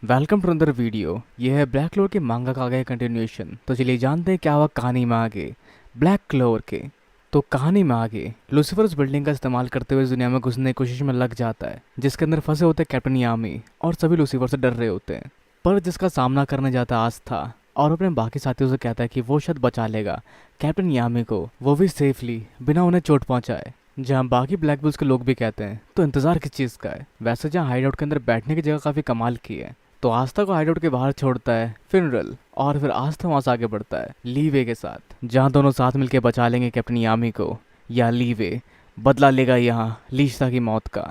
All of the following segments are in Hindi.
वेलकम टू अंदर वीडियो। ये है ब्लैक क्लोवर के मांगा का आगे कंटिन्यूएशन। तो चलिए जानते हैं क्या हुआ कहानी में आगे ब्लैक क्लोवर के। तो कहानी में आगे लूसीफर उस बिल्डिंग का इस्तेमाल करते हुए इस दुनिया में घुसने की कोशिश में लग जाता है जिसके अंदर फंसे होते हैं कैप्टन यामी, और सभी लूसीफर से डर रहे होते हैं। पर जिसका सामना करने जाता है आस्था, और अपने बाकी साथियों से कहता है कि वो शायद बचा लेगा कैप्टन यामी को, वो भी सेफली, बिना उन्हें चोट पहुंचाए। जहाँ बाकी ब्लैक बुल्स के लोग भी कहते हैं तो इंतजार किस चीज़ का है। वैसे जहाँ हाइड आउट के अंदर बैठने की जगह काफ़ी कमाल की है। तो आस्था को हाइडआउट के बाहर छोड़ता है फिनरल, और फिर आस्था वहां से आगे बढ़ता है लीवे के साथ, जहां दोनों साथ मिलकर बचा लेंगे कैप्टन यामी को, या लीवे बदला लेगा यहाँ लीशा की मौत का।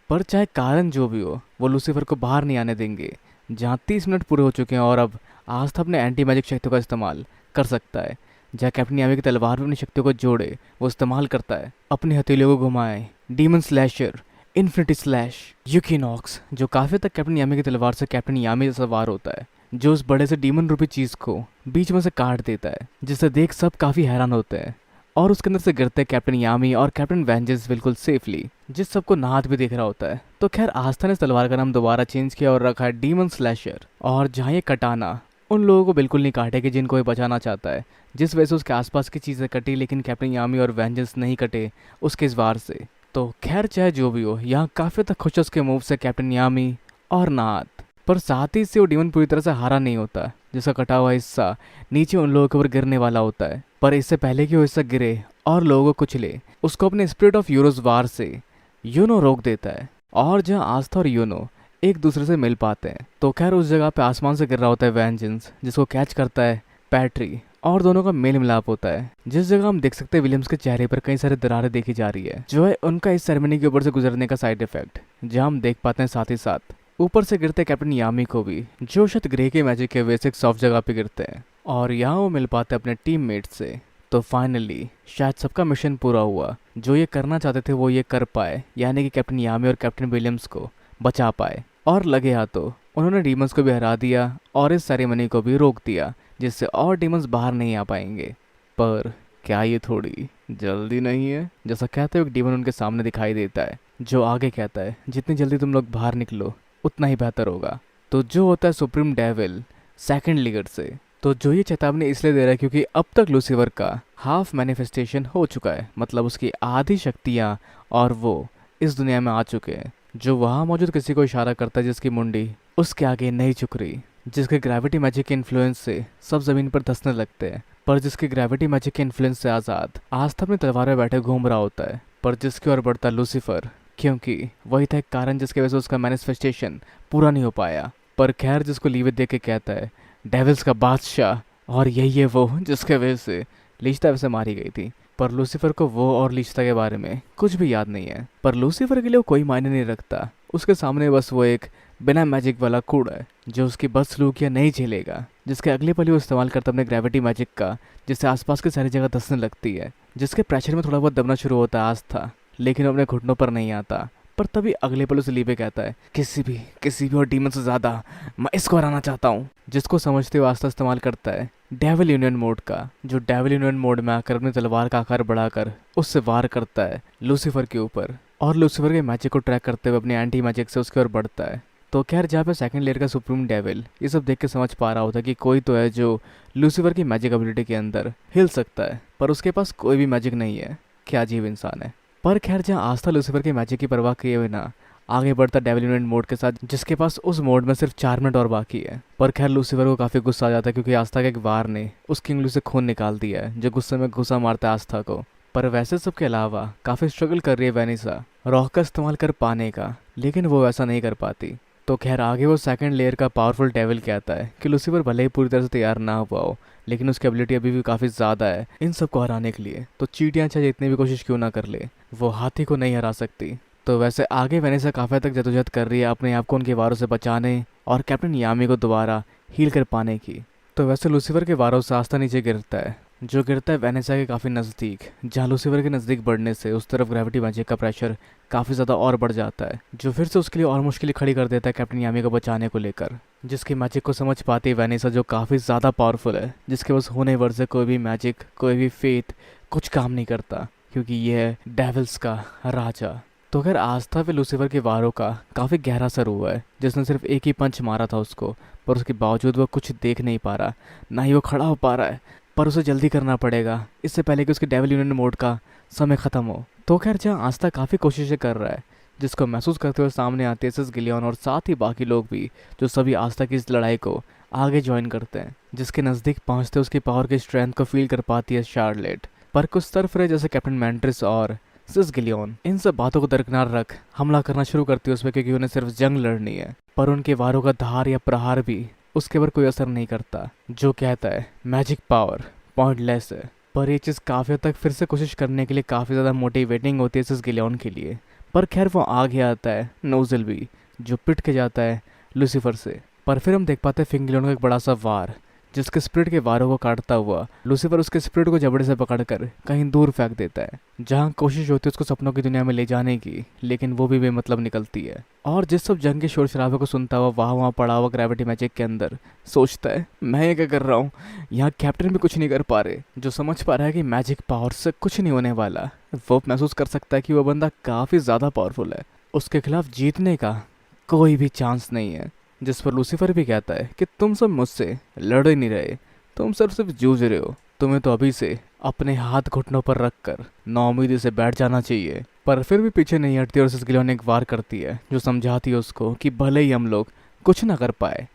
पर चाहे कारण जो भी हो, वो लूसीफर को बाहर नहीं आने देंगे। जहाँ 30 मिनट पूरे हो चुके हैं और अब आस्था अपने एंटी मैजिक शक्तियों का इस्तेमाल कर सकता है। जहाँ कैप्टन यामी की तलवार में अपनी शक्तियों को जोड़े वो इस्तेमाल करता है, अपनी हथेलियों को घुमाए, डीमन स्लैशर, इन्फिनिटी स्लैश, यूकिनॉक्स, जो काफी तक कैप्टन यामी की तलवार से कैप्टन यामी जैसा वार होता है, जो उस बड़े से डीमन रूपी चीज को बीच में से काट देता है, जिसे देख सब काफी हैरान होते हैं। और उसके अंदर से गिरते हैं कैप्टन यामी और कैप्टन वेंजेंस बिल्कुल सेफली, जिस सबको नहात भी दिख रहा होता है। तो खैर आस्था ने तलवार का नाम दोबारा चेंज किया और रखा है डीमन स्लैशर। और जहाँ ये कटाना उन लोगों को बिल्कुल नहीं काटेगी जिनको ये बचाना चाहता है, जिस वजह से उसके आसपास की चीजें कटी, लेकिन कैप्टन यामी और वेंजेंस नहीं कटे उसके इस वार से। तो खैर चाहे जो भी हो, यहाँ काफी तक खुश उसके मूव से कैप्टन यामी और नाथ। पर साथ ही से वो डीमन पूरी तरह से हारा नहीं होता, जिसका कटा हुआ हिस्सा नीचे उन लोगों के ऊपर गिरने वाला होता है। पर इससे पहले कि वो हिस्सा गिरे और लोगों को कुचले, उसको अपने स्पिरिट ऑफ यूरोस वार से यूनो रोक देता है। और जहाँ आस्था और यूनो एक दूसरे से मिल पाते हैं, तो खैर उस जगह पे आसमान से गिर रहा होता है वेंजेंस, जिसको कैच करता है पैट्री, और दोनों का मेल मिलाप होता है। जिस जगह हम देख सकते हैं विलियम्स के चेहरे पर कई सारे दरारें देखी जा रही है, जो है उनका इस सेरेमनी के ऊपर से गुजरने का साइड इफेक्ट। जहां हम देख पाते हैं साथ ही साथ ऊपर से गिरते कैप्टन यामी को भी, जो शायद ग्रे के मैजिक के वजह से एक सॉफ्ट जगह पे गिरते हैं, और यहाँ वो मिल पाते हैं अपने टीममेट से। तो फाइनली शायद सबका मिशन पूरा हुआ। जो ये करना चाहते थे वो ये कर पाए, यानी कि कैप्टन यामी और कैप्टन विलियम्स को बचा पाए। और लगे हाथों उन्होंने डीमंस को भी हरा दिया और इस सेरेमनी को भी रोक दिया, जिससे और डीमंस बाहर नहीं आ पाएंगे। पर क्या ये थोड़ी जल्दी नहीं है? जैसा कहते हुए एक डीमन उनके सामने दिखाई देता है, जो आगे कहता है जितनी जल्दी तुम लोग बाहर निकलो उतना ही बेहतर होगा। तो जो होता है सुप्रीम डेविल सेकंड लीगर से। तो जो ये चेतावनी इसलिए दे रहा है क्योंकि अब तक लूसीफर का हाफ मैनिफेस्टेशन हो चुका है, मतलब उसकी आधी शक्तियाँ और वो इस दुनिया में आ चुके हैं। जो वहाँ मौजूद किसी को इशारा करता है जिसकी मुंडी उसके आगे नहीं झुक रही, जिसके ग्रेविटी मैजिक के इन्फ्लुएंस से सब जमीन पर धंसने लगते हैं, पर जिसके ग्रेविटी मैजिक के इन्फ्लुएंस से आज़ाद आस्था अपनी तलवार में बैठे घूम रहा होता है, पर जिसकी ओर बढ़ता लूसीफर, क्योंकि वही था एक कारण जिसकी वजह से उसका मैनिफेस्टेशन पूरा नहीं हो पाया। पर खैर जिसको लीवे देख के कहता है डेविल्स का बादशाह, और यही है वो जिसके वजह से लिस्टा वैसे मारी गई थी। पर लूसीफर को वो और लिस्टा के बारे में कुछ भी याद नहीं है। पर लूसीफर के लिए वो कोई मायने नहीं रखता, उसके सामने बस वो एक बिना मैजिक वाला कूड़ा है जो उसकी बदसलूकियां नहीं झेलेगा, जिसके अगले पल वो इस्तेमाल करता अपने ग्रेविटी मैजिक का, जिससे आसपास की सारी जगह धंसने लगती है, जिसके प्रेशर में थोड़ा बहुत दबना शुरू होता है आस्था, लेकिन अपने घुटनों पर नहीं आता। पर तभी अगले पल उसे लीबे कहता है किसी भी और डीमन से ज्यादा मैं इसको हराना चाहता हूँ, जिसको समझते हुए आस्था इस्तेमाल करता है डेविल यूनियन मोड का, जो डेविल यूनियन मोड में आकर अपनी तलवार का आकार बढ़ाकर उससे वार करता है लूसीफर के ऊपर, और लूसीफर के मैजिक को ट्रैक करते हुए अपने एंटी मैजिक से उसकी ओर बढ़ता है। तो खैर जहाँ पे सेकंड लेयर का सुप्रीम डेविल ये सब देख के समझ पा रहा होता है कि कोई तो है जो लूसीफर की मैजिक एबिलिटी के अंदर हिल सकता है, पर उसके पास कोई भी मैजिक नहीं है। क्या अजीब इंसान है। पर खैर जहाँ आस्था लूसीफर की मैजिक की परवाह किए बिना आगे बढ़ता डेविल यूनियन मोड के साथ, जिसके पास उस मोड में सिर्फ 4 मिनट और बाकी है। पर खैर लूसीफर को काफी गुस्सा आ जाता है क्योंकि आस्था के एक वार ने उसकी उंगली से खून निकाल दिया है, जो गुस्से में घुसा मारता है आस्था को। पर वैसे सब के अलावा काफी स्ट्रगल कर रही है वेनिसा रॉक का इस्तेमाल कर पाने का, लेकिन वो वैसा नहीं कर पाती। तो खैर आगे वो सेकंड लेयर का पावरफुल डेविल कहता है कि लूसीफर भले ही पूरी तरह से तैयार ना हुआ हो, लेकिन उसकी एबिलिटी अभी भी काफ़ी ज़्यादा है इन सबको हराने के लिए। तो चींटियाँ चाहे जितनी भी कोशिश क्यों ना कर ले, वो हाथी को नहीं हरा सकती। तो वैसे आगे वेनेसा काफ़ी तक जदोजहद कर रही है अपने आप को उनके वारों से बचाने और कैप्टन यामी को दोबारा हील कर पाने की। तो वैसे लूसीफर के वारों से आस्था नीचे गिरता है, जो गिरता है वेनेसा के काफ़ी नज़दीक, जहाँ लूसीफर के नज़दीक बढ़ने से उस तरफ ग्रेविटी मैजिक का प्रेशर काफ़ी ज़्यादा और बढ़ जाता है, जो फिर से उसके लिए और मुश्किल खड़ी कर देता है कैप्टन यामी को बचाने को लेकर। जिसकी मैजिक को समझ पाती है वेनेसा, जो काफ़ी ज़्यादा पावरफुल है, जिसके पास होने वर्ड से कोई भी मैजिक, कोई भी फेथ कुछ काम नहीं करता, क्योंकि ये है डेविल्स का राजा। तो अगर आस्था पे लूसीफर के वारों का काफ़ी गहरा असर हुआ है, जिसने सिर्फ एक ही पंच मारा था उसको, पर उसके बावजूद वो कुछ देख नहीं पा रहा, ना ही वो खड़ा हो पा रहा है। पर उसे जल्दी करना पड़ेगा इससे पहले कि उसके डेविल यूनियन मोड का समय ख़त्म हो। तो खैर जहाँ आस्था काफ़ी कोशिशें कर रहा है, जिसको महसूस करते हुए सामने आते हैं सिस गिलियन और साथ ही बाकी लोग भी, जो सभी आस्था की इस लड़ाई को आगे ज्वाइन करते हैं। जिसके नज़दीक पहुंचते उसकी पावर की स्ट्रेंथ को फील कर पाती है शार्लेट। पर कुछ तरफ रहे जैसे कैप्टन मैंट्रिस और सिस गिलियन इन सब बातों को दरकिनार रख हमला करना शुरू करती है उस पर, क्योंकि उन्हें सिर्फ जंग लड़नी है। पर उनके वारों का धार या प्रहार भी उसके ऊपर कोई असर नहीं करता, जो कहता है मैजिक पावर पॉइंटलेस है। पर ये चीज़ काफ़ी हद तक फिर से कोशिश करने के लिए काफ़ी ज़्यादा मोटिवेटिंग होती है सिस गिलियन के लिए। पर खैर वो आगे आता है नोजल भी, जो पिट के जाता है लूसीफर से। पर फिर हम देख पाते हैं फिंगलियन का एक बड़ा सा वार, जिसके स्पिरिट के वारों को काटता हुआ लूसीफर उसके स्पिरिट को जबड़े से पकड़कर कहीं दूर फेंक देता है, जहां कोशिश होती है उसको सपनों की दुनिया में ले जाने की, लेकिन वो भी बेमतलब निकलती है। और जिस सब जंग के शोर शराबे को सुनता हुआ वहाँ पड़ा हुआ ग्रेविटी मैजिक के अंदर सोचता है मैं ये क्या कर रहा हूँ, यहाँ कैप्टन भी कुछ नहीं कर पा रहे। जो समझ पा रहा है कि मैजिक पावर से कुछ नहीं होने वाला, वो महसूस कर सकता है कि वो बंदा काफ़ी ज़्यादा पावरफुल है, उसके खिलाफ जीतने का कोई भी चांस नहीं है। जिस पर लूसीफर भी कहता है कि तुम सब मुझसे लड़ ही नहीं रहे, तुम सब सिर्फ जूझ रहे हो, तुम्हें तो अभी से अपने हाथ घुटनों पर रखकर नाउमीदी से बैठ जाना चाहिए। पर फिर भी पीछे नहीं हटती और सिस गिलियन एक वार करती है, जो समझाती है उसको कि भले ही हम लोग कुछ ना कर पाए,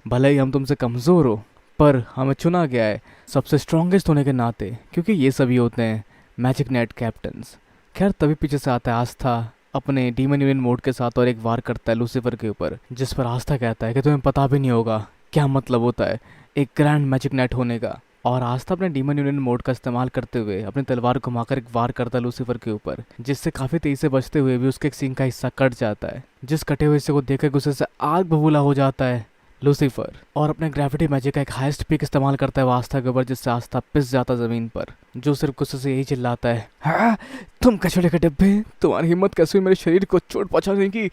भले ही हम तुमसे कमज़ोर हो, पर हमें चुना गया है सबसे स्ट्रॉन्गेस्ट होने के नाते, क्योंकि ये सभी होते हैं मैजिक नाइट कैप्टन्स। खैर तभी पीछे से आता है आस्था अपने डीमन यूनियन मोड के साथ और एक वार करता है लूसीफर के ऊपर, जिस पर आस्था कहता है कि तुम्हें पता भी नहीं होगा क्या मतलब होता है एक ग्रैंड मैजिक नाइट होने का। और आस्था अपने डीमन यूनियन मोड का इस्तेमाल करते हुए अपनी तलवार घुमाकर एक वार करता है लूसीफर के ऊपर, जिससे काफ़ी तेजी से बचते हुए भी उसके एक सींग का हिस्सा कट जाता है। जिस कटे हुए हिस्से को देखकर गुस्से से आग बबूला हो जाता है लूसीफर, और अपने ग्रेविटी मैजिक का एक हाईएस्ट पीक इस्तेमाल करता है वो आस्था के ऊपर, जिससे आस्था पिस जाता ज़मीन पर, जो सिर्फ गुस्से से यही चिल्लाता है हाँ तुम कचड़े के डिब्बे, तुम्हारी हिम्मत कैसे हुई मेरे शरीर को चोट पहुंचाने की।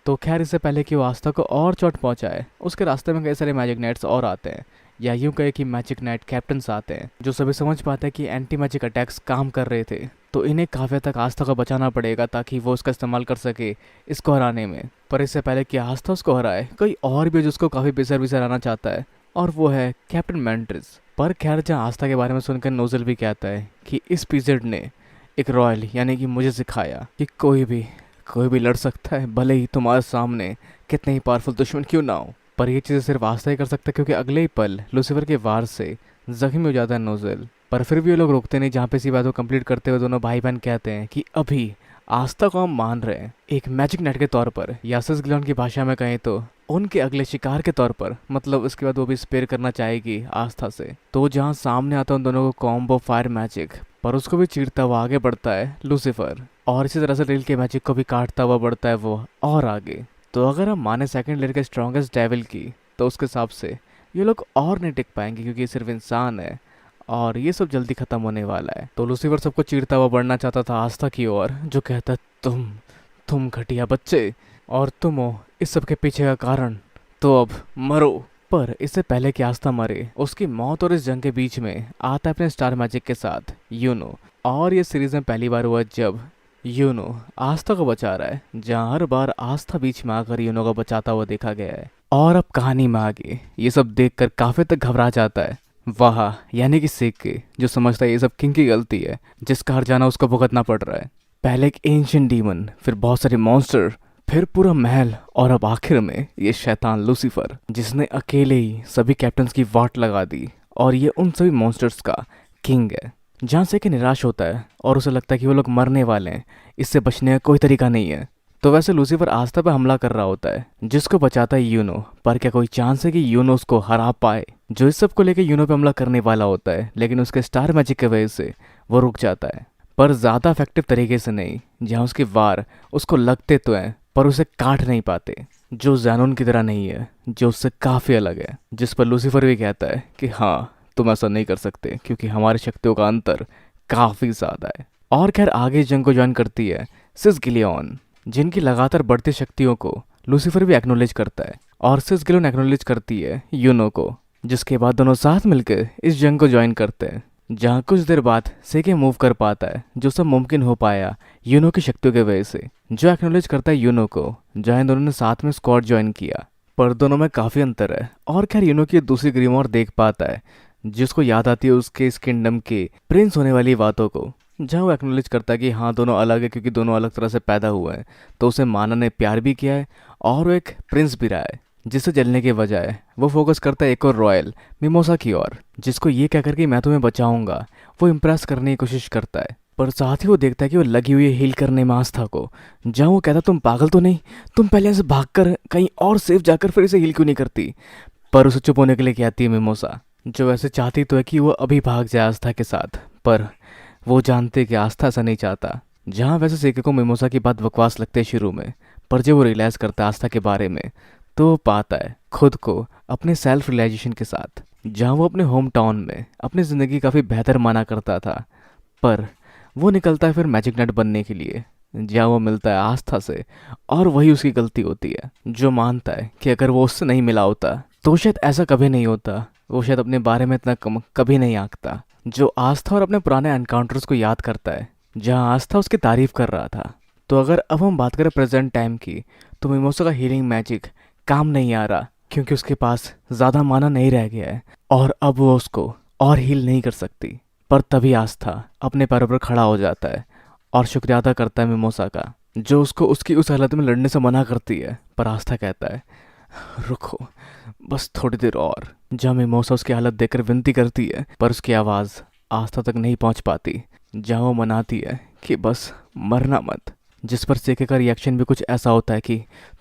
तो खैर इससे पहले कि वो आस्था को और चोट पहुंचाए, उसके रास्ते में कई सारे मैजिक नाइट्स और आते हैं, या यूं कहे कि मैजिक नाइट कैप्टन्स आते हैं, जो सभी समझ पाते हैं कि एंटी मैजिक अटैक्स काम कर रहे थे, तो इन्हें काफ़ी तक आस्था को बचाना पड़ेगा ताकि वो उसका इस्तेमाल कर सके इसको हराने में। पर इससे पहले कि आस्था उसको हराए, कोई और भी जिसको काफ़ी बेसर आना चाहता है, और वो है कैप्टन मैंट्रिस। पर खैर जहाँ आस्था के बारे में सुनकर नोजल भी कहता है कि इस पीजेड ने एक रॉयल यानी कि मुझे सिखाया कि कोई भी लड़ सकता है, भले ही तुम्हारे सामने कितने ही पावरफुल दुश्मन क्यों ना हो। पर ये चीज़ें सिर्फ आस्था ही कर सकता है, क्योंकि अगले ही पल लूसीफर के वार से जख्मी हो जाता है नोजल। पर फिर भी ये लोग रुकते नहीं, जहाँ पे इसी बात को कंप्लीट करते हुए दोनों भाई बहन कहते हैं कि अभी आस्था को हम मान रहे हैं एक मैजिक नाइट के तौर पर, या सिस गिलियन की भाषा में कहें तो उनके अगले शिकार के तौर पर, मतलब उसके बाद वो भी स्पेयर करना चाहेगी आस्था से। तो जहाँ सामने आता है उन दोनों को कॉम्बो फायर मैजिक, पर उसको भी चीरता हुआ आगे बढ़ता है लूसीफर, और इसी तरह से रील के मैजिक को भी काटता हुआ बढ़ता है वो और आगे। तो अगर हम माने सेकंड लेयर के स्ट्रॉन्गेस्ट डेविल की, तो उसके हिसाब से ये लोग और नहीं टिक पाएंगे, क्योंकि ये सिर्फ इंसान है और ये सब जल्दी खत्म होने वाला है। तो लूसीफर सबको चीरता हुआ बढ़ना चाहता था आस्था की ओर, जो कहता तुम घटिया बच्चे, और तुम हो इस सब के पीछे का कारण, तो अब मरो। पर इससे पहले कि आस्था मरे, उसकी मौत और इस जंग के बीच में आता है अपने स्टार मैजिक के साथ यूनो। और ये सीरीज में पहली बार हुआ जब यूनो आस्था को बचा रहा है, जहाँ हर बार आस्था बीच में आकर यूनो को बचाता हुआ देखा गया है। और अब कहानी में आगे ये सब देखकर काफी तक घबरा जाता है वाह, यानी कि सीख के, जो समझता है ये सब किंग की गलती है, जिसका हर जाना उसको भुगतना पड़ रहा है। पहले एक एंशिएंट डीमन, फिर बहुत सारे मॉन्स्टर, फिर पूरा महल, और अब आखिर में ये शैतान लूसीफर, जिसने अकेले ही सभी कैप्टन्स की वाट लगा दी, और ये उन सभी मॉन्स्टर्स का किंग है। जहाँ से कि निराश होता है और उसे लगता है कि वो लोग मरने वाले हैं, इससे बचने का कोई तरीका नहीं है। तो वैसे लूसीफर आस्था पे हमला कर रहा होता है, जिसको बचाता है यूनो। पर क्या कोई चांस है कि यूनो उसको हरा पाए? जो इस सब को लेकर यूनो पे हमला करने वाला होता है, लेकिन उसके स्टार मैजिक की वजह से वो रुक जाता है, पर ज़्यादा इफेक्टिव तरीके से नहीं। जहाँ उसके वार उसको लगते तो हैं, पर उसे काट नहीं पाते, जो ज़ैनोन की तरह नहीं है, जो उससे काफ़ी अलग है। जिस पर लूसीफर भी कहता है कि हाँ, तुम ऐसा नहीं कर सकते, क्योंकि हमारी शक्तियों का अंतर काफ़ी ज़्यादा है। और खैर आगे जंग को ज्वाइन करती है सिस गिलियन, जिनकी लगातार बढ़ती शक्तियों को लूसीफर भी एक्नोलेज करता है, और सिस गिलियन एक्नोलेज करती है यूनो को, जिसके बाद दोनों साथ मिलकर इस जंग को ज्वाइन करते हैं। जहाँ कुछ देर बाद सेके मूव कर पाता है, जो सब मुमकिन हो पाया यूनो की शक्तियों की वजह से, जो एक्नॉलेज करता है यूनो को, जहाँ इन दोनों ने साथ में स्क्वाड ज्वाइन किया। पर दोनों में काफ़ी अंतर है। और खैर यूनो की दूसरी ग्रीमोर देख पाता है, जिसको याद आती है उसके इस किंगडम के प्रिंस होने वाली बातों को, जहाँ वो एक्नॉलेज करता है कि हाँ दोनों अलग है क्योंकि दोनों अलग तरह से पैदा हुए हैं। तो उसे माना ने प्यार भी किया है और वो एक प्रिंस भी रहा है, जिससे जलने के बजाय वो फोकस करता है एक और रॉयल मिमोसा की ओर, जिसको ये कहकर कि मैं तुम्हें बचाऊंगा वो इम्प्रेस करने की कोशिश करता है। पर साथ ही वो देखता है कि वो लगी हुई है हील करने में आस्था को, जहाँ वो कहता तुम पागल तो नहीं, तुम पहले से भागकर कहीं और सेफ जाकर फिर इसे हील क्यों नहीं करती। पर उसे चुप होने के लिए कहती है मिमोसा, जो वैसे चाहती तो है कि वो अभी भाग जाए आस्था के साथ, पर वो जानते कि आस्था ऐसा नहीं चाहता। जहाँ वैसे सेके को मिमोसा की बात बकवास लगते है शुरू में, पर जब वो रियलाइज़ करता है आस्था के बारे में, तो वो पाता है खुद को अपने सेल्फ रियलाइजेशन के साथ, जहाँ वो अपने होम टाउन में अपनी ज़िंदगी काफ़ी बेहतर माना करता था। पर वो निकलता है फिर मैजिक नट बनने के लिए, जहाँ वो मिलता है आस्था से, और वही उसकी गलती होती है। जो मानता है कि अगर वो उससे नहीं मिला होता तो शायद ऐसा कभी नहीं होता, वो शायद अपने बारे में इतना कम कभी नहीं आंकता। जो आस्था और अपने पुराने एनकाउंटर्स को याद करता है, जहाँ आस्था उसकी तारीफ कर रहा था। तो अगर अब हम बात करें प्रेजेंट टाइम की, तो मिमोसा का हीलिंग मैजिक काम नहीं आ रहा क्योंकि उसके पास ज़्यादा माना नहीं रह गया है और अब वो उसको और हील नहीं कर सकती। पर तभी आस्था अपने पैरों पर खड़ा हो जाता है और शुक्रिया अदा करता है मिमोसा का, जो उसको उसकी उस हालत में लड़ने से मना करती है। पर आस्था कहता है रुको, बस थोड़ी देर और। जहाँ मिमोसा उसकी हालत देखकर विनती करती है, पर उसकी आवाज़ आस्था तक नहीं पहुँच पाती। जहाँ वो मनाती है कि बस मरना मत, जिस पर सेके का रिएक्शन भी कुछ ऐसा होता है कि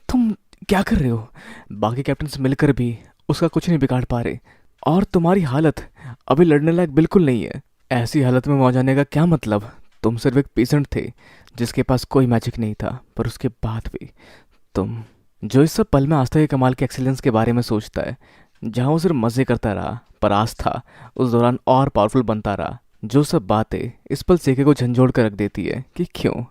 तुम क्या कर रहे हो, बाकी कैप्टन्स मिलकर भी उसका कुछ नहीं बिगाड़ पा रहे, और तुम्हारी हालत अभी लड़ने लायक बिल्कुल नहीं है। ऐसी हालत में वहाँ जाने का क्या मतलब, तुम सिर्फ एक पेशेंट थे जिसके पास कोई मैजिक नहीं था, पर उसके बाद भी तुम। जो इस सब पल में आस्था के कमाल के एक्सीलेंस के बारे में सोचता है, जहाँ वो सिर्फ मज़े करता रहा, पर आस्था उस दौरान और पावरफुल बनता रहा। जो सब बातें इस पल सेके को झंझोड़ कर रख देती है कि क्यों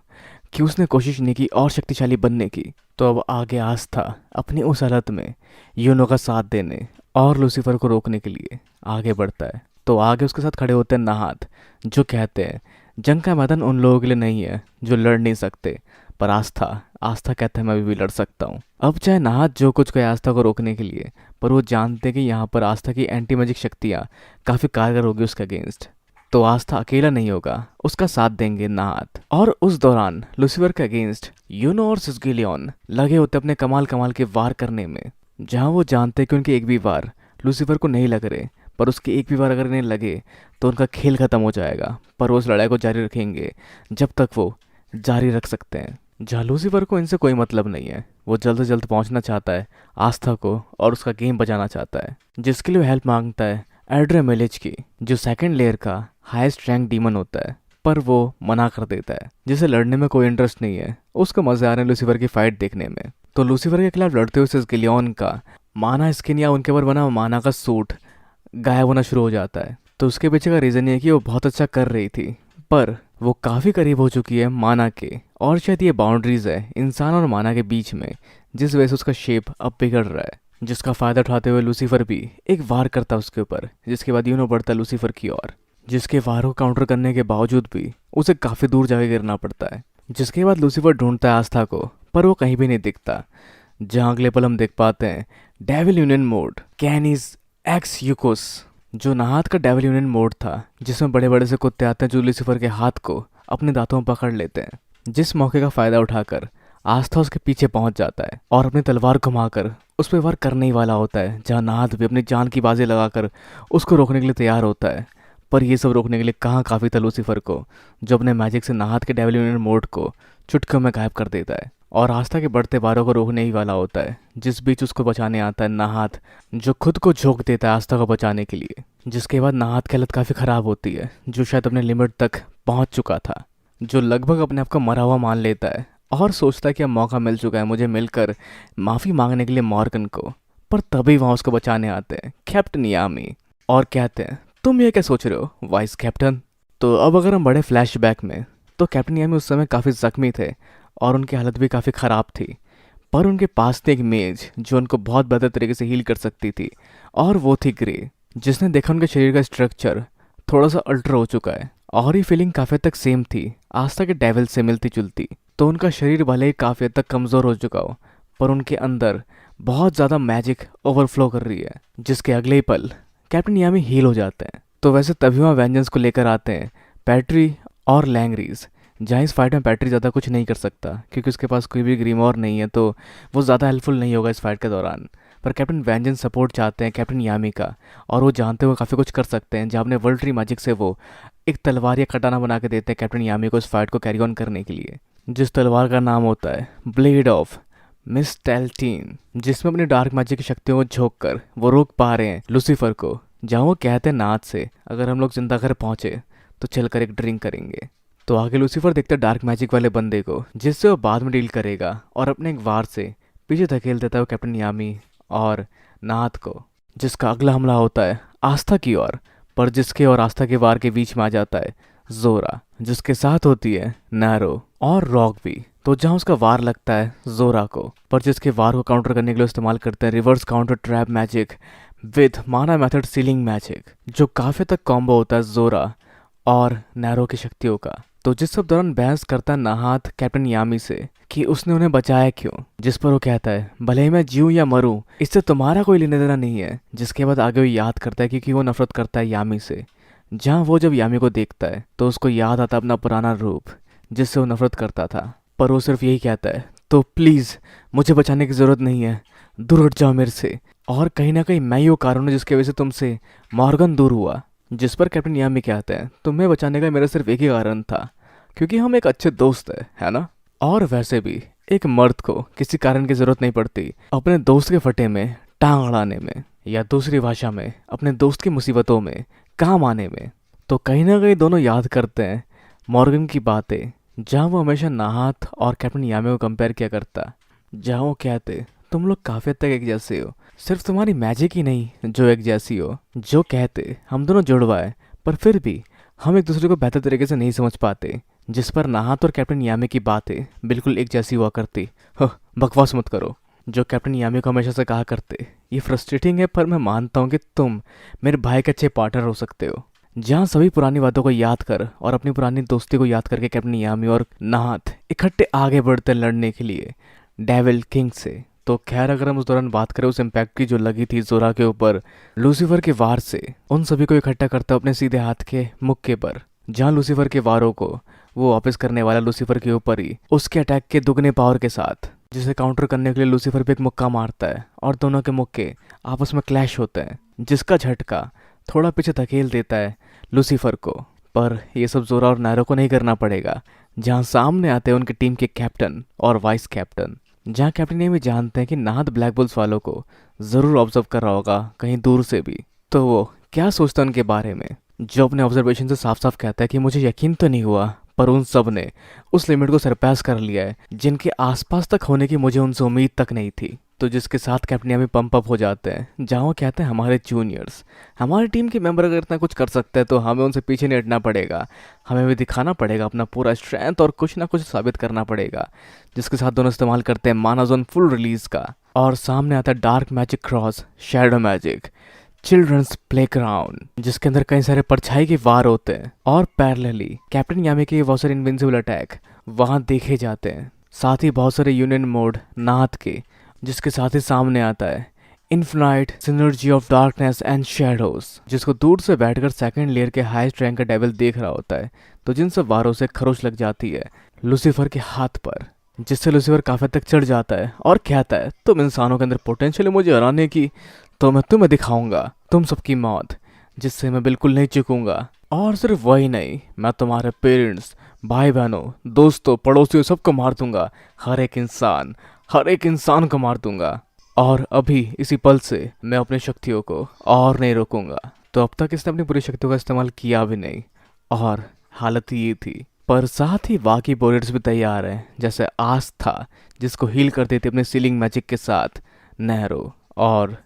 उसने कोशिश नहीं की और शक्तिशाली बनने की। तो अब आगे आस्था अपनी उस हालत में यूनो का साथ देने और लूसीफर को रोकने के लिए आगे बढ़ता है। तो आगे उसके साथ खड़े होते हैं नाहात, जो कहते हैं जंग का मैदान उन लोगों के लिए नहीं है जो लड़ नहीं सकते। पर आस्था कहता है मैं भी लड़ सकता हूँ। अब चाहे नाहात जो कुछ कहे आस्था को रोकने के लिए, पर वो जानते हैं कि यहाँ पर आस्था की एंटी मैजिक शक्तियाँ काफ़ी कारगर होगी उसके अगेंस्ट। तो आस्था अकेला नहीं होगा, उसका साथ देंगे नाहात। और उस दौरान लूसीफर के अगेंस्ट यूनो और सिस्गिलियन लगे होते अपने कमाल कमाल के वार करने में, जहाँ वो जानते हैं कि उनके एक भी वार लूसीफर को नहीं लग रहे, पर उसके एक भी बार अगर इन्हें लगे तो उनका खेल खत्म हो जाएगा। पर वो उस लड़ाई को जारी रखेंगे जब तक वो जारी रख सकते हैं। जहाँ लूसीफर को इनसे कोई मतलब नहीं है, वो जल्द से जल्द पहुंचना चाहता है आस्था को और उसका गेम बजाना चाहता है, जिसके लिए हेल्प मांगता है एड्रे मिलेज की, जो सेकंड लेयर का हाईएस्ट रैंक डीमन होता है। पर वो मना कर देता है, जिसे लड़ने में कोई इंटरेस्ट नहीं है, उसको मजे आ रहे हैं लूसीफर की फाइट देखने में। तो लूसीफर के खिलाफ लड़ते हुए सिस्गिलियन का माना स्किन या उनके ऊपर बना माना का सूट गायब होना शुरू हो जाता है। तो उसके पीछे का रीज़न ये है कि वो बहुत अच्छा कर रही थी, पर वो काफ़ी करीब हो चुकी है माना के, और शायद ये बाउंड्रीज है इंसान और माना के बीच में, जिस वजह से उसका शेप अब बिगड़ रहा है, जिसका फ़ायदा उठाते हुए लूसीफर भी एक वार करता है उसके ऊपर, जिसके बाद यूनो बढ़ता है लूसीफर की ओर, जिसके वार को काउंटर करने के बावजूद भी उसे काफ़ी दूर जाके गिरना पड़ता है। जिसके बाद लूसीफर ढूंढता है आस्था को, पर वो कहीं भी नहीं दिखता। जहाँ अगले पल हम देख पाते हैं devil union mode कैनिस x Yukos, जो नाहात का डेविल यूनियन मोड था, जिसमें बड़े बड़े से कुत्ते आते हैं जो लूसीफर के हाथ को अपने दांतों में पकड़ लेते हैं। जिस मौके का फ़ायदा उठाकर आस्था उसके पीछे पहुंच जाता है और अपनी तलवार घुमाकर उस पर वार करने ही वाला होता है, जहाँ नाहात भी अपनी जान की बाजी लगाकर उसको रोकने के लिए तैयार होता है। पर ये सब रोकने के लिए कहाँ काफ़ी था लूसीफर को, जो अपने मैजिक से नाहात के डेविल यूनियन मोड को चुटकियों में गायब कर देता है और आस्था के बढ़ते वारों को रोकने ही वाला होता है। जिस बीच उसको बचाने आता है नाहात, जो खुद को झोंक देता है आस्था को बचाने के लिए। जिसके बाद नाहात की हालत काफ़ी ख़राब होती है, जो शायद अपने लिमिट तक पहुंच चुका था, जो लगभग अपने आप को मरा हुआ मान लेता है और सोचता है कि अब मौका मिल चुका है मुझे मिलकर माफ़ी मांगने के लिए मॉर्गन को। पर तभी वहाँ उसको बचाने आते हैं कैप्टन यामी और कहते हैं तुम ये क्या सोच रहे हो वाइस कैप्टन। तो अब अगर हम बड़े फ्लैशबैक में, तो कैप्टन यामी उस समय काफ़ी ज़ख्मी थे और उनकी हालत भी काफ़ी ख़राब थी, पर उनके पास थी एक मेज जो उनको बहुत बेहतर तरीके से हील कर सकती थी, और वो थी ग्रे, जिसने देखा उनके शरीर का स्ट्रक्चर थोड़ा सा अल्टर हो चुका है। और ये फीलिंग काफ़ी हद तक सेम थी आस्था के डेविल से मिलती जुलती। तो उनका शरीर भले ही काफ़ी हद तक कमज़ोर हो चुका हो, पर उनके अंदर बहुत ज़्यादा मैजिक ओवरफ्लो कर रही है, जिसके अगले ही पल कैप्टन यामी हील हो जाते हैं। तो वैसे तभी वहाँ वेंजेंस को लेकर आते हैं पैट्री और लैंगरीज। जहाँ इस फाइट में पैट्री ज़्यादा कुछ नहीं कर सकता क्योंकि उसके पास कोई भी ग्रीमोर नहीं है, तो वो ज़्यादा हेल्पफुल नहीं होगा इस फाइट के दौरान। पर कैप्टन वेंजेंस सपोर्ट चाहते हैं कैप्टन यामी का, और वो जानते हुए काफ़ी कुछ कर सकते हैं। जहाँ अपने वर्ल्ड ट्री मैजिक से वो एक तलवार या कटाना बना के देते हैं कैप्टन यामी को इस फाइट को कैरी ऑन करने के लिए, जिस तलवार का नाम होता है ब्लेड ऑफ मिस टेल्टीन, जिसमें अपनी डार्क मैजिक की शक्तियों को झोंक कर वो रोक पा रहे हैं लूसीफर को। जहाँ वो कहते हैं नाथ से, अगर हम लोग जिंदा घर पहुंचे तो चलकर एक ड्रिंक करेंगे। तो आगे लूसीफर देखता है डार्क मैजिक वाले बंदे को, जिससे वो बाद में डील करेगा, और अपने एक वार से पीछे धकेल देता है वो कैप्टन यामी और नाथ को, जिसका अगला हमला होता है आस्था की ओर, पर जिसके और आस्था के वार के बीच में आ जाता है जोरा, जिसके साथ होती है नैरो और रॉक भी। तो जहाँ उसका वार लगता है जोरा को, पर जिसके वार को काउंटर करने के लिए इस्तेमाल करते हैं reverse counter trap magic with माना मेथड सीलिंग मैजिक, जो काफ़ी तक कॉम्बो होता है जोरा और नैरो की शक्तियों का। तो जिस सब दौरान बहस करता है नाहात कैप्टन यामी से कि उसने उन्हें बचाया क्यों, जिस पर वो कहता है भले ही मैं जीऊँ या मरूं, इससे तुम्हारा कोई लेने देना नहीं है। जिसके बाद आगे वो याद करता है क्योंकि वो नफरत करता है यामी से। जहाँ वो जब यामी को देखता है तो उसको याद आता अपना पुराना रूप जिससे वो नफरत करता था, पर वो सिर्फ यही कहता है तो प्लीज़ मुझे बचाने की ज़रूरत नहीं है, दूर हट जाओ मेरे से। और कहीं ना कहीं मैं ही वो कारण हूँ जिसकी वजह से तुमसे मॉर्गन दूर हुआ। जिस पर कैप्टन यामी कहते हैं तुम्हें बचाने का मेरा सिर्फ एक ही कारण था, क्योंकि हम एक अच्छे दोस्त है ना। और वैसे भी एक मर्द को किसी कारण की जरूरत नहीं पड़ती अपने दोस्त के फटे में टांग अड़ाने में, या दूसरी भाषा में अपने दोस्त की मुसीबतों में काम आने में। तो कहीं ना कहीं दोनों याद करते हैं मॉर्गन की बातें, जहाँ वो हमेशा नाहात और कैप्टन यामी को कंपेयर किया करता, जहाँ वो कहते तुम लोग काफी हद तक एक जैसे हो, सिर्फ तुम्हारी मैजिक ही नहीं जो एक जैसी हो। जो कहते हम दोनों जुड़वा है, पर फिर भी हम एक दूसरे को बेहतर तरीके से नहीं समझ पाते। जिस पर नाहात और कैप्टन यामी की बातें बिल्कुल एक जैसी हुआ करती। बकवास मत करो, जो कैप्टन यामी को हमेशा से कहा करते। ये फ्रस्ट्रेटिंग है, पर मैं मानता हूँ कि तुम मेरे भाई के अच्छे पार्टनर हो सकते हो। जहाँ सभी पुरानी बातों को याद कर और अपनी पुरानी दोस्ती को याद करके कैप्टन यामी और नाहात इकट्ठे आगे बढ़ते हैं लड़ने के लिए डेविल किंग से। तो खैर अगर हम उस दौरान बात करें उस इम्पैक्ट की जो लगी थी जोरा के ऊपर लूसीफर के वार से, उन सभी को इकट्ठा करता अपने सीधे हाथ के मुक्के पर, जहाँ लूसीफर के वारों को वो वापस करने वाला लूसीफर के ऊपर ही उसके अटैक के दुगने पावर के साथ, जिसे काउंटर करने के लिए लूसीफर पे एक मुक्का मारता है और दोनों के मुक्के आपस में क्लैश होते हैं, जिसका झटका थोड़ा पीछे धकेल देता है लूसीफर को। पर ये सब जोरा और नैरो को नहीं करना पड़ेगा, जहाँ सामने आते हैं उनकी टीम के कैप्टन और वाइस कैप्टन। जहाँ कैप्टन ये भी जानते हैं कि नाहद ब्लैक बुल्स वालों को ज़रूर ऑब्जर्व कर रहा होगा कहीं दूर से भी, तो वो क्या सोचता है उनके बारे में, जो अपने ऑब्जर्वेशन से साफ साफ कहता है कि मुझे यकीन तो नहीं हुआ, पर उन सब ने उस लिमिट को सरपास कर लिया है जिनके आसपास तक होने की मुझे उनसे उम्मीद तक नहीं थी। तो जिसके साथ कैप्टन यामी पंप अप हो जाते हैं, जहाँ वो कहते हैं हमारे जूनियर्स, हमारी टीम के मेंबर अगर इतना कुछ कर सकते हैं तो हमें उनसे पीछे नहीं हटना पड़ेगा, हमें भी दिखाना पड़ेगा अपना पूरा स्ट्रेंथ और कुछ ना कुछ साबित करना पड़ेगा। जिसके साथ दोनों इस्तेमाल करते हैं माना जोन फुल रिलीज का, और सामने आता है dark magic cross shadow magic children's playground, जिसके अंदर कई सारे परछाई के वार होते हैं और पैरेलली कैप्टन यामी के बहुत सारे इनविंसिबल अटैक वहाँ देखे जाते हैं। साथ ही बहुत सारे यूनियन मोड नाथ के, जिसके साथ ही सामने आता है infinite synergy of darkness and shadows, जिसको दूर से बैठकर सेकंड लेयर के हाईएस्ट रैंक का डेविल देख रहा होता है। तो जिन सब वारों से खरोच लग जाती है लूसीफर के हाथ पर, जिससे लूसीफर काफी तक चढ़ जाता है और कहता है तुम इंसानों के अंदर पोटेंशियल है मुझे हराने की, तो मैं तुम्हें दिखाऊंगा तुम सबकी मौत, जिससे मैं बिल्कुल नहीं चूकूंगा। और सिर्फ वही नहीं, मैं तुम्हारे पेरेंट्स, भाई बहनों, दोस्तों, पड़ोसियों सबको मार दूंगा, हर एक इंसान को मार दूंगा। और अभी इसी पल से मैं अपनी शक्तियों को और नहीं रोकूंगा। तो अब तक इसने अपनी पूरी शक्तियों का इस्तेमाल किया भी नहीं, और हालत ये थी। पर साथ ही बाकी वॉरियर्स भी तैयार हैं, जैसे आस्था जिसको हील कर देती अपने सीलिंग मैजिक के साथ नेहरू, और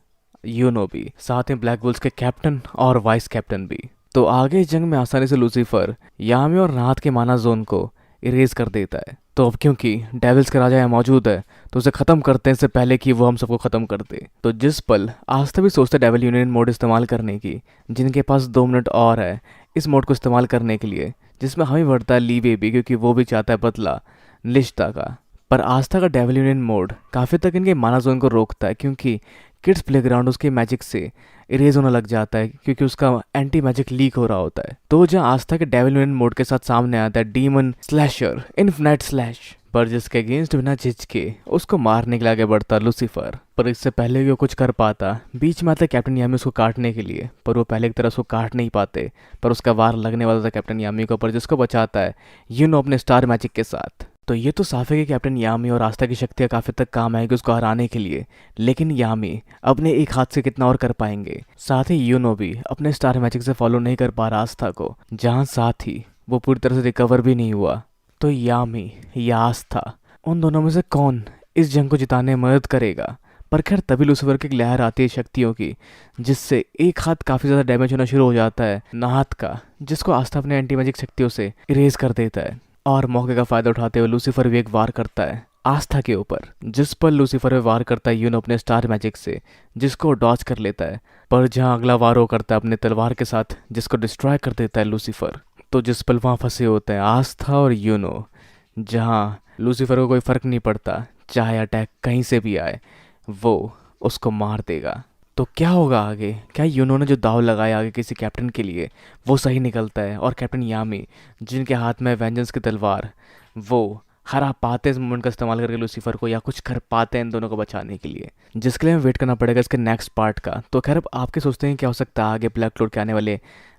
यूनो भी, साथ में ब्लैक बुल्स के कैप्टन और वाइस कैप्टन भी। तो आगे इस जंग में आसानी से लूसीफर यामी और नाथ के माना जोन को इरेज कर देता है। तो अब क्योंकि डेविल्स का राजा यहाँ मौजूद है, तो उसे खत्म करते हैं इससे पहले कि वो हम सबको खत्म कर दे। तो जिस पल आस्था भी सोचता डेविल यूनियन मोड इस्तेमाल करने की, जिनके पास 2 मिनट और है इस मोड को इस्तेमाल करने के लिए, जिसमें हमें बढ़ता है ली बेबी क्योंकि वो भी चाहता है बदला लिश्ता का। पर आस्था का डेविल यूनियन मोड काफ़ी तक इनके माना जोन को रोकता है क्योंकि किड्स प्लेग्राउंड उसके मैजिक से इरेज होने लग जाता है क्योंकि उसका एंटी मैजिक लीक हो रहा होता है। तो जहाँ आस्था के डेविल यूनियन मोड के साथ सामने आता है डीमन स्लैशर इन्फिनाइट स्लैश, पर जिसके अगेंस्ट बिना झिझके उसको मारने के लिए आगे बढ़ता लूसीफर। पर इससे पहले कि वो कुछ कर पाता, बीच में आता कैप्टन यामी उसको काटने के लिए, पर वो पहले की तरह उसको काट नहीं पाते। पर उसका वार लगने वाला था कैप्टन यामी को, पर जिसको बचाता है यूनो अपने स्टार मैजिक के साथ। तो ये तो साफ है कि कैप्टन यामी और आस्था की शक्तियाँ काफ़ी तक काम आएगी उसको हराने के लिए, लेकिन यामी अपने एक हाथ से कितना और कर पाएंगे। साथ ही यूनो भी अपने स्टार मैजिक से फॉलो नहीं कर पा रहा आस्था को, जहाँ साथ ही वो पूरी तरह से रिकवर भी नहीं हुआ। तो यामी या आस्था, उन दोनों में से कौन इस जंग को जिताने में मदद करेगा? पर खैर तभी लूसीफर की एक लहर आती है शक्तियों की, जिससे एक हाथ काफ़ी ज़्यादा डैमेज होना शुरू हो जाता है नाहत का, जिसको आस्था अपने एंटी मैजिक शक्तियों से इरेज कर देता है। और मौके का फ़ायदा उठाते हुए लूसीफर भी एक वार करता है आस्था के ऊपर, जिस पर लूसीफर में वार करता है यूनो अपने स्टार मैजिक से, जिसको डॉज कर लेता है। पर जहाँ अगला वार वो करता है अपने तलवार के साथ, जिसको डिस्ट्रॉय कर देता है लूसीफर। तो जिस पल वहाँ फंसे होते हैं आस्था और यूनो, जहाँ लूसीफर को कोई फ़र्क नहीं पड़ता, चाहे अटैक कहीं से भी आए वो उसको मार देगा। तो क्या होगा आगे? क्या यूनो ने जो दाव लगाया आगे किसी कैप्टन के लिए वो सही निकलता है, और कैप्टन यामी जिनके हाथ में वेंजेंस की तलवार, वो हरा पाते इस मोमेंट का इस्तेमाल करके लूसीफर को, या कुछ कर पाते हैं इन दोनों को बचाने के लिए, जिसके लिए हमें वेट करना पड़ेगा इसके नेक्स्ट पार्ट का। तो खैर अब आपके सोचते हैं क्या हो सकता है आगे ब्लैक क्लोड के आने वाले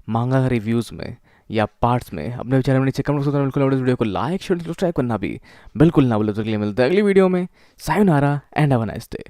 मांगा रिव्यूज़ में या पार्ट्स में? अपने चैनल में नीचे कमेंट करना बिल्कुल, इस वीडियो को लाइक शेयर सब्सक्राइब करना भी बिल्कुल ना भूलें। तो अगली मिलते हैं अगली वीडियो में। Sayonara and have a nice day.